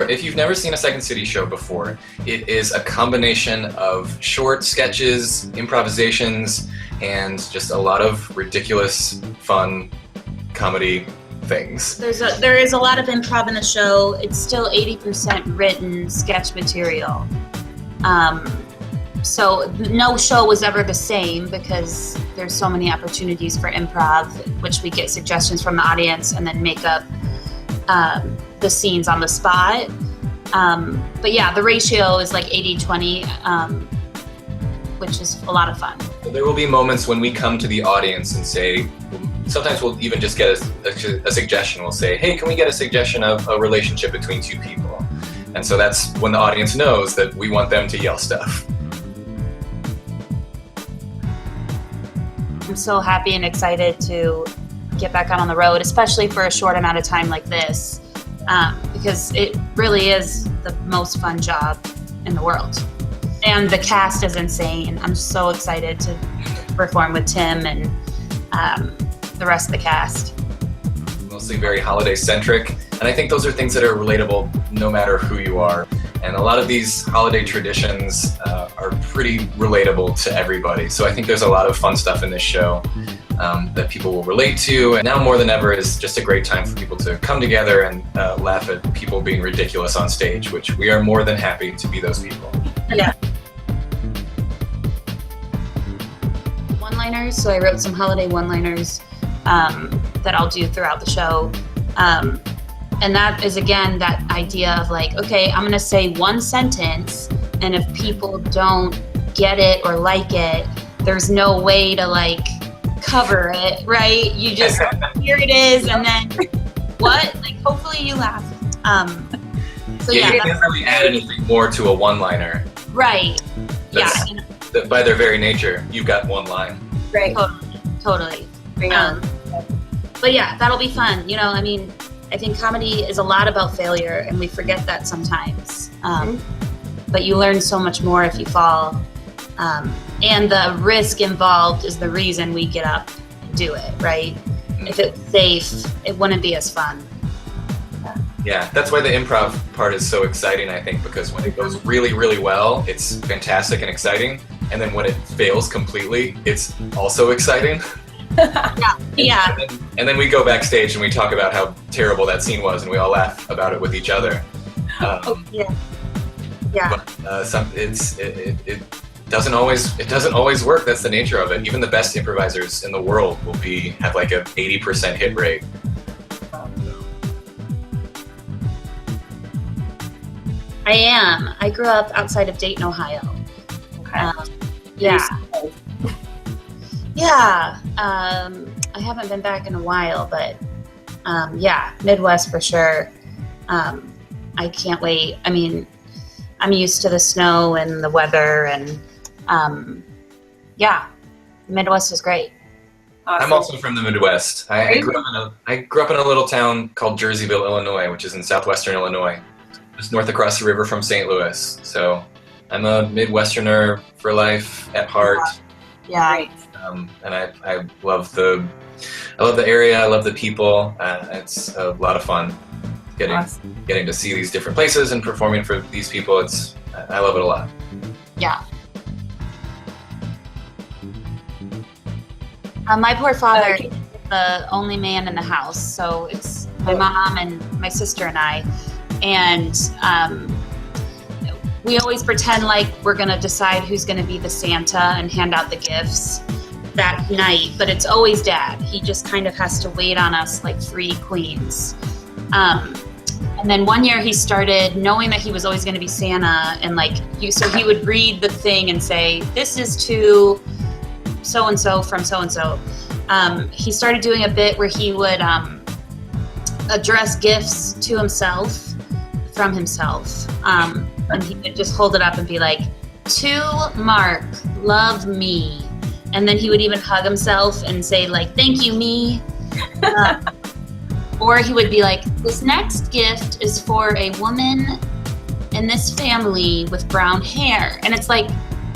If you've never seen a Second City show before, it is a combination of short sketches, improvisations, and just a lot of ridiculous, fun comedy things. There is a lot of improv in the show. It's still 80% written sketch material. So no show was ever the same because there's so many opportunities for improv, which we get suggestions from the audience and then make up the scenes on the spot. But yeah, the ratio is like 80-20, which is a lot of fun. There will be moments when we come to the audience and say, sometimes we'll even just get a suggestion. We'll say, hey, can we get a suggestion of a relationship between two people? And so that's when the audience knows that we want them to yell stuff. I'm so happy and excited to get back out on the road, especially for a short amount of time like this, because it really is the most fun job in the world. And the cast is insane. I'm so excited to perform with Tim and the rest of the cast. Mostly very holiday-centric, and I think those are things that are relatable no matter who you are. And a lot of these holiday traditions are pretty relatable to everybody. So I think there's a lot of fun stuff in this show that people will relate to. And now more than ever is just a great time for people to come together and laugh at people being ridiculous on stage, which we are more than happy to be those people. Yeah. One-liners, so I wrote some holiday one-liners that I'll do throughout the show. And that is, again, that idea of like, okay, I'm gonna say one sentence, and if people don't get it or like it, there's no way to like cover it, right? You just, here it is, and then what? Like, hopefully you laugh. So yeah, yeah, you can't really add anything more to a one-liner. Right. That's, yeah. that by their very nature, you've got one line. Right. Totally. Bring on. But yeah, that'll be fun. You know, I mean, I think comedy is a lot about failure, and we forget that sometimes. But you learn so much more if you fall. And the risk involved is the reason we get up and do it, right? If it's safe, it wouldn't be as fun. Yeah, that's why the improv part is so exciting, I think, because when it goes really, really well, it's fantastic and exciting. And then when it fails completely, it's also exciting. Yeah. And then we go backstage and we talk about how terrible that scene was, and we all laugh about it with each other. Yeah. But it doesn't always work. That's the nature of it. Even the best improvisers in the world will have like a 80% hit rate. I am. I grew up outside of Dayton, Ohio. Okay. Yeah. Yeah. I haven't been back in a while, but yeah, Midwest for sure. I can't wait. I mean, I'm used to the snow and the weather, and yeah, Midwest is great. Awesome. I'm also from the Midwest. I grew up in a little town called Jerseyville, Illinois, which is in southwestern Illinois, just north across the river from St. Louis. So I'm a Midwesterner for life at heart. Yeah. Great. And I love the area. I love the people. It's a lot of fun getting to see these different places and performing for these people. I love it a lot. Yeah. My poor father is the only man in the house, so it's my mom and my sister and I, and we always pretend like we're gonna decide who's gonna be the Santa and hand out the gifts that night, but it's always Dad. He just kind of has to wait on us like three queens. And then one year he started knowing that he was always going to be Santa, and so he would read the thing and say, "This is to so-and-so from so-and-so." He started doing a bit where he would address gifts to himself, from himself. And he would just hold it up and be like, "To Mark, love me." And then he would even hug himself and say like, "Thank you, me." Or he would be like, "This next gift is for a woman in this family with brown hair." And it's like,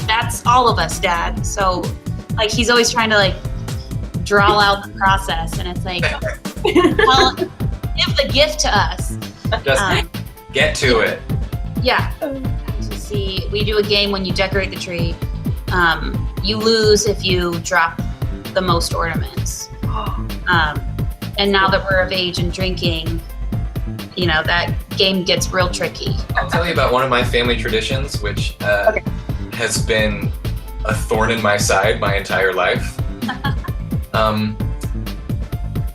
that's all of us, Dad. So like, he's always trying to like draw out the process. And it's like, well, give the gift to us. Get to it. Yeah. So see, we do a game when you decorate the tree. You lose if you drop the most ornaments. And now that we're of age and drinking, you know, that game gets real tricky. I'll tell you about one of my family traditions, which has been a thorn in my side my entire life.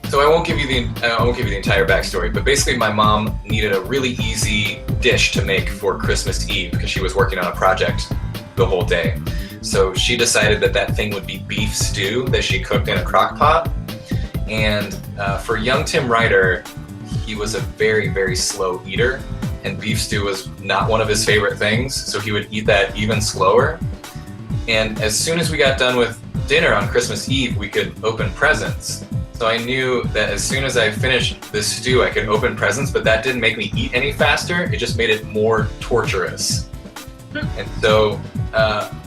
So I won't give you the entire backstory, but basically my mom needed a really easy dish to make for Christmas Eve because she was working on a project the whole day. So she decided that thing would be beef stew that she cooked in a crock pot. And for young Tim Ryder, he was a very, very slow eater, and beef stew was not one of his favorite things, so he would eat that even slower. And as soon as we got done with dinner on Christmas Eve, we could open presents. So I knew that as soon as I finished this stew, I could open presents, but that didn't make me eat any faster. It just made it more torturous. And so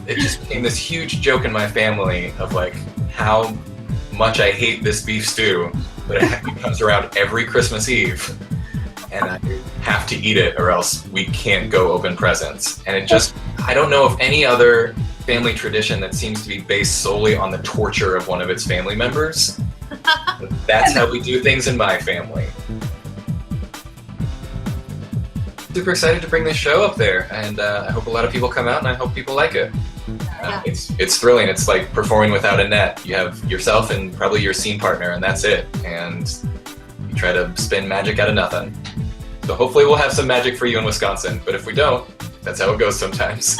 it just became this huge joke in my family of like how much I hate this beef stew, but it comes around every Christmas Eve, and I have to eat it or else we can't go open presents. And it just, I don't know of any other family tradition that seems to be based solely on the torture of one of its family members. That's how we do things in my family. Super excited to bring this show up there, and I hope a lot of people come out, and I hope people like it. It's thrilling. It's like performing without a net. You have yourself and probably your scene partner, and that's it. And you try to spin magic out of nothing. So hopefully we'll have some magic for you in Wisconsin, but if we don't, that's how it goes sometimes.